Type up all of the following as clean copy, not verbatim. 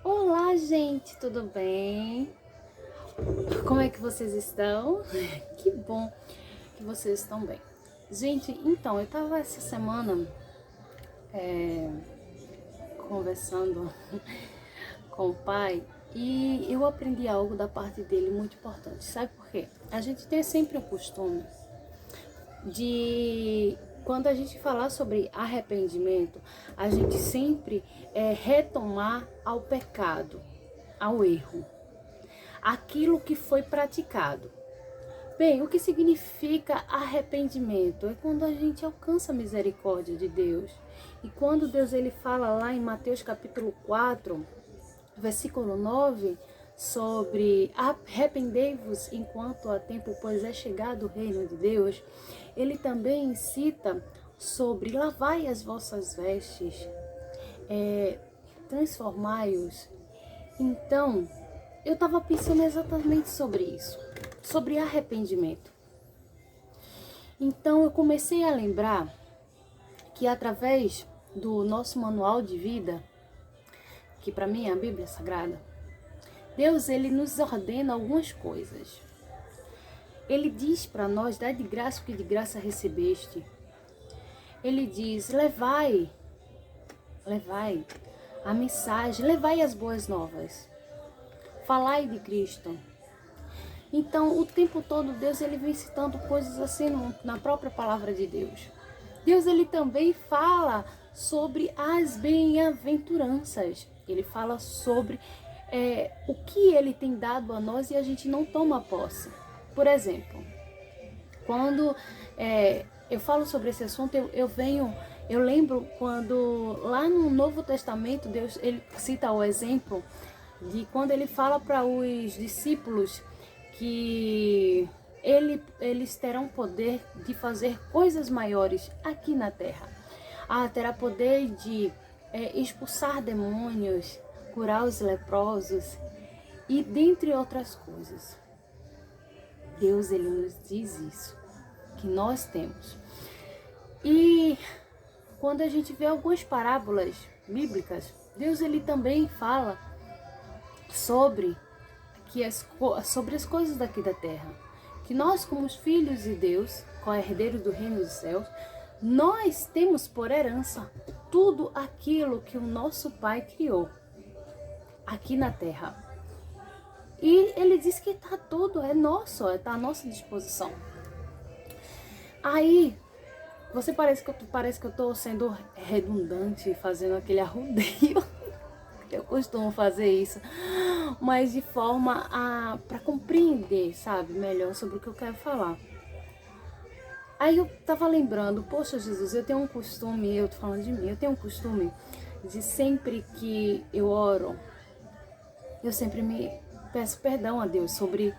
Olá, gente, tudo bem? Como é que vocês estão? Que bom que vocês estão bem. Gente, então, eu tava essa semana conversando com o pai e eu aprendi algo da parte dele muito importante. Sabe por quê? A gente tem sempre o costume de, quando a gente falar sobre arrependimento, a gente sempre retomar ao pecado, ao erro, aquilo que foi praticado. Bem, o que significa arrependimento? É quando a gente alcança a misericórdia de Deus. E quando Deus ele fala lá em Mateus capítulo 4, versículo 9, sobre arrependei-vos enquanto há tempo, pois é chegado o reino de Deus, ele também cita sobre lavai as vossas vestes, transformai-os. Então, eu estava pensando exatamente sobre isso, sobre arrependimento. Então, eu comecei a lembrar que através do nosso manual de vida, que para mim é a Bíblia Sagrada, Deus ele nos ordena algumas coisas. Ele diz para nós, dá de graça o que de graça recebeste. Ele diz, levai a mensagem, levai as boas novas. Falai de Cristo. Então, o tempo todo, Deus ele vem citando coisas assim na própria palavra de Deus. Deus ele também fala sobre as bem-aventuranças. Ele fala sobre o que ele tem dado a nós e a gente não toma posse. Por exemplo, quando eu falo sobre esse assunto, eu lembro quando lá no Novo Testamento, Deus ele cita o exemplo de quando ele fala para os discípulos que eles terão poder de fazer coisas maiores aqui na terra. Terá poder de expulsar demônios, curar os leprosos e dentre outras coisas. Deus ele nos diz isso, que nós temos. E quando a gente vê algumas parábolas bíblicas, Deus ele também fala sobre as coisas daqui da terra. Que nós, como os filhos de Deus, co-herdeiros do reino dos céus, nós temos por herança tudo aquilo que o nosso Pai criou aqui na terra. E ele diz que tá tudo, é nosso, está à nossa disposição. Aí, parece que eu tô sendo redundante, fazendo aquele arrudeio. Eu costumo fazer isso, mas de forma para compreender, sabe, melhor sobre o que eu quero falar. Aí eu tava lembrando, poxa Jesus, eu tenho um costume, eu tô falando de mim, eu tenho um costume de sempre que eu oro, eu sempre me peço perdão a Deus sobre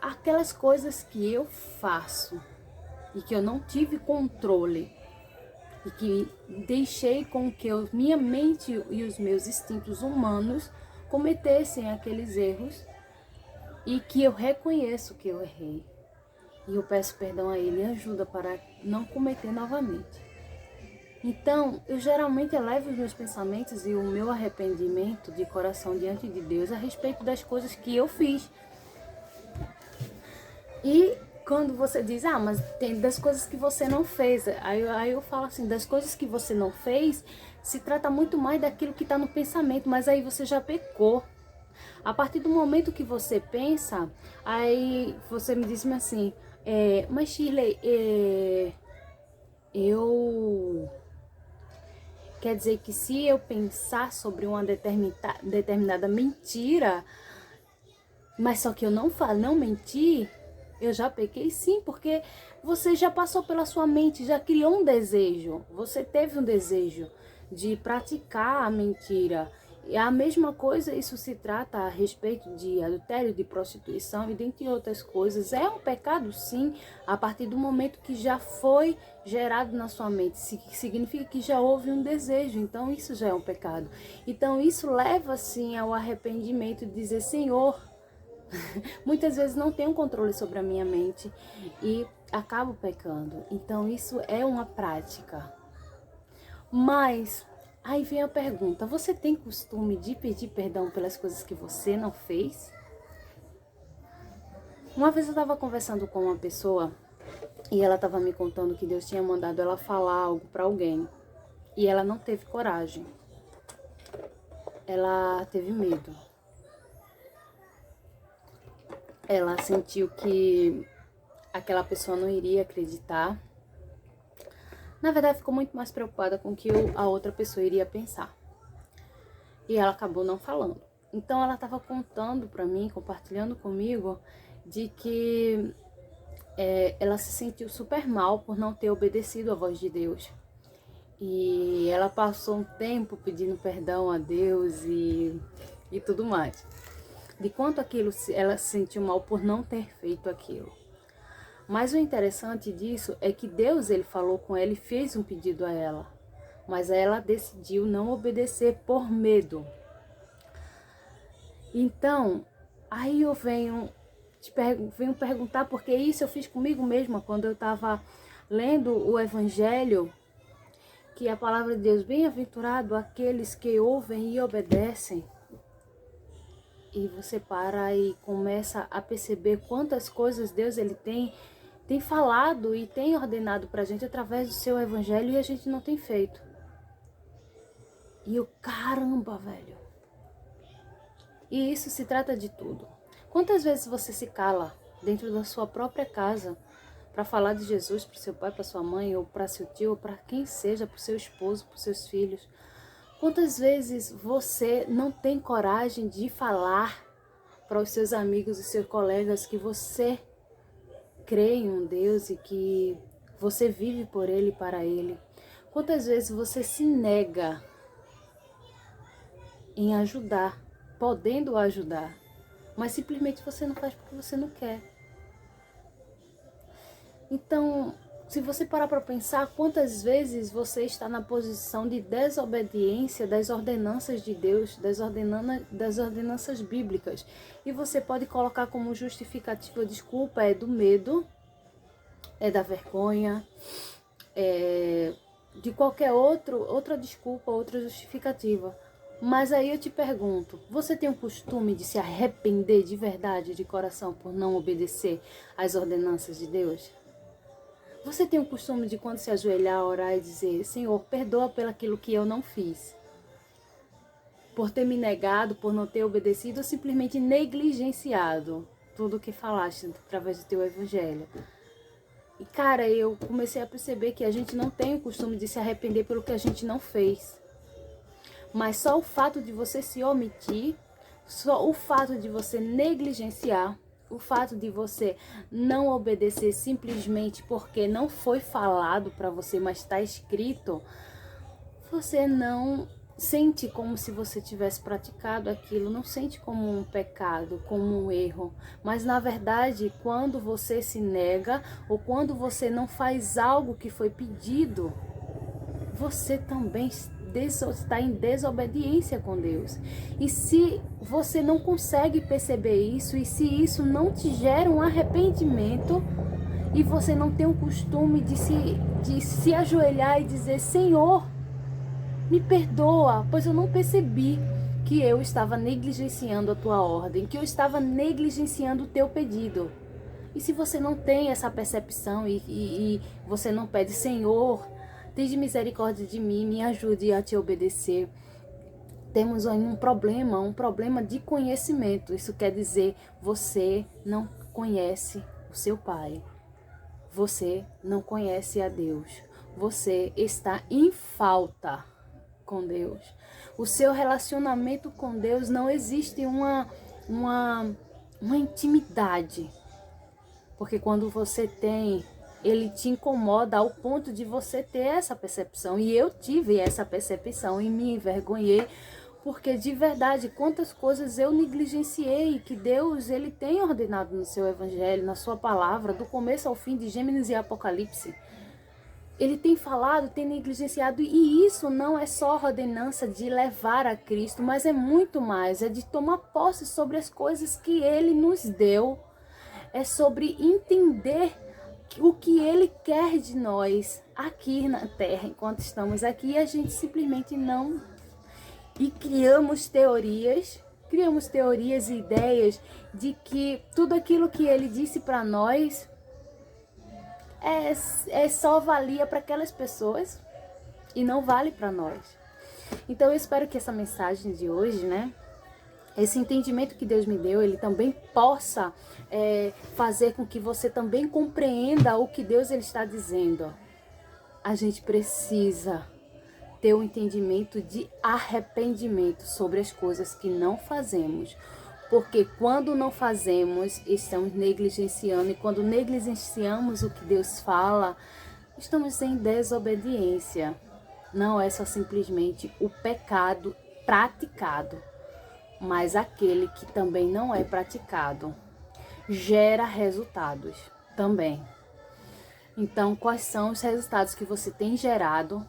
aquelas coisas que eu faço e que eu não tive controle e que deixei com que minha mente e os meus instintos humanos cometessem aqueles erros e que eu reconheço que eu errei. E eu peço perdão a Ele e ajuda para não cometer novamente. Então, eu geralmente elevo os meus pensamentos e o meu arrependimento de coração diante de Deus a respeito das coisas que eu fiz. E quando você diz, mas tem das coisas que você não fez, aí eu falo assim, das coisas que você não fez, se trata muito mais daquilo que está no pensamento, mas aí você já pecou. A partir do momento que você pensa, aí você me diz assim, mas Shirley, quer dizer que se eu pensar sobre uma determinada mentira, mas só que eu não menti, eu já pequei sim, porque você já passou pela sua mente, já criou um desejo, você teve um desejo de praticar a mentira. E a mesma coisa, isso se trata a respeito de adultério, de prostituição e dentre outras coisas. É um pecado sim, a partir do momento que já foi gerado na sua mente. Significa que já houve um desejo, então isso já é um pecado. Então isso leva sim ao arrependimento de dizer, Senhor, muitas vezes não tenho controle sobre a minha mente e acabo pecando. Então isso é uma prática. Mas Aí vem a pergunta, você tem costume de pedir perdão pelas coisas que você não fez? Uma vez eu estava conversando com uma pessoa e ela estava me contando que Deus tinha mandado ela falar algo para alguém e ela não teve coragem. Ela teve medo. Ela sentiu que aquela pessoa não iria acreditar. Na verdade, ficou muito mais preocupada com o que a outra pessoa iria pensar. E ela acabou não falando. Então ela estava contando para mim, compartilhando comigo, de que ela se sentiu super mal por não ter obedecido à voz de Deus. E ela passou um tempo pedindo perdão a Deus e tudo mais. De quanto aquilo ela se sentiu mal por não ter feito aquilo. Mas o interessante disso é que Deus, ele falou com ela e fez um pedido a ela. Mas ela decidiu não obedecer por medo. Então, aí eu venho perguntar, porque isso eu fiz comigo mesma quando eu estava lendo o Evangelho, que a palavra de Deus, bem-aventurado aqueles que ouvem e obedecem. E você para e começa a perceber quantas coisas Deus ele tem falado e tem ordenado pra gente através do seu Evangelho e a gente não tem feito. E eu, caramba, velho. E isso se trata de tudo. Quantas vezes você se cala dentro da sua própria casa para falar de Jesus para seu pai, para sua mãe, ou para seu tio, ou para quem seja, para o seu esposo, para os seus filhos? Quantas vezes você não tem coragem de falar para os seus amigos e seus colegas que você crê em um Deus e que você vive por Ele e para Ele? Quantas vezes você se nega em ajudar, podendo ajudar, mas simplesmente você não faz porque você não quer? Então, se você parar para pensar, quantas vezes você está na posição de desobediência das ordenanças de Deus, das ordenanças bíblicas, e você pode colocar como justificativa, desculpa, é do medo, é da vergonha, é de qualquer outra desculpa, outra justificativa. Mas aí eu te pergunto, você tem o costume de se arrepender de verdade, de coração, por não obedecer às ordenanças de Deus? Você tem o costume de, quando se ajoelhar, orar e dizer, Senhor, perdoa pelo aquilo que eu não fiz, por ter me negado, por não ter obedecido, ou simplesmente negligenciado tudo o que falaste através do teu Evangelho? E cara, eu comecei a perceber que a gente não tem o costume de se arrepender pelo que a gente não fez. Mas só o fato de você se omitir, só o fato de você negligenciar, o fato de você não obedecer simplesmente porque não foi falado para você, mas está escrito, você não sente como se você tivesse praticado aquilo, não sente como um pecado, como um erro. Mas na verdade, quando você se nega ou quando você não faz algo que foi pedido, você também está em desobediência com Deus. E se você não consegue perceber isso, e se isso não te gera um arrependimento, e você não tem o costume de se ajoelhar e dizer, Senhor, me perdoa, pois eu não percebi que eu estava negligenciando a tua ordem, que eu estava negligenciando o teu pedido. E se você não tem essa percepção e você não pede, Senhor, tenha misericórdia de mim, me ajude a te obedecer. Temos aí um problema de conhecimento. Isso quer dizer, você não conhece o seu Pai. Você não conhece a Deus. Você está em falta com Deus. O seu relacionamento com Deus não existe uma intimidade. Porque quando você tem, ele te incomoda ao ponto de você ter essa percepção. E eu tive essa percepção e me envergonhei, porque de verdade, quantas coisas eu negligenciei que Deus, ele tem ordenado no seu Evangelho, na sua palavra, do começo ao fim, de Gênesis e Apocalipse. Ele tem falado, tem negligenciado, e isso não é só ordenança de levar a Cristo, mas é muito mais, é de tomar posse sobre as coisas que ele nos deu, é sobre entender o que Ele quer de nós aqui na Terra, enquanto estamos aqui, e a gente simplesmente não... E criamos teorias e ideias de que tudo aquilo que Ele disse para nós só valia para aquelas pessoas e não vale para nós. Então eu espero que essa mensagem de hoje, né, esse entendimento que Deus me deu, ele também possa fazer com que você também compreenda o que Deus ele está dizendo. A gente precisa ter um entendimento de arrependimento sobre as coisas que não fazemos. Porque quando não fazemos, estamos negligenciando. E quando negligenciamos o que Deus fala, estamos em desobediência. Não é só simplesmente o pecado praticado, mas aquele que também não é praticado gera resultados também. Então, quais são os resultados que você tem gerado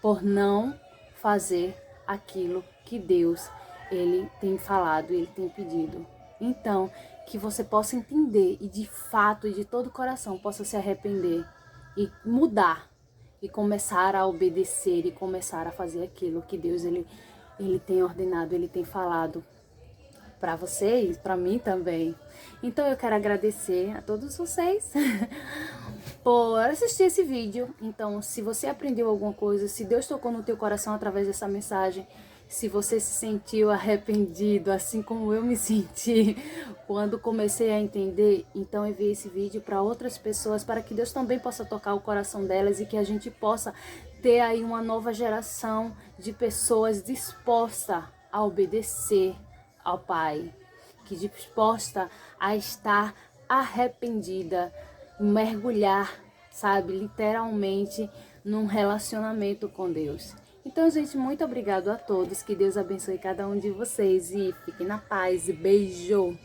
por não fazer aquilo que Deus ele tem falado, ele tem pedido? Então, que você possa entender e de fato e de todo o coração possa se arrepender e mudar e começar a obedecer e começar a fazer aquilo que Deus ele tem ordenado, ele tem falado para você e para mim também. Então eu quero agradecer a todos vocês por assistir esse vídeo. Então, se você aprendeu alguma coisa, se Deus tocou no teu coração através dessa mensagem, se você se sentiu arrependido, assim como eu me senti quando comecei a entender, então envie esse vídeo para outras pessoas, para que Deus também possa tocar o coração delas e que a gente possa ter aí uma nova geração de pessoas dispostas a obedecer ao Pai, que disposta a estar arrependida, mergulhar, sabe, literalmente num relacionamento com Deus. Então, gente, muito obrigado a todos, que Deus abençoe cada um de vocês e fiquem na paz e beijo!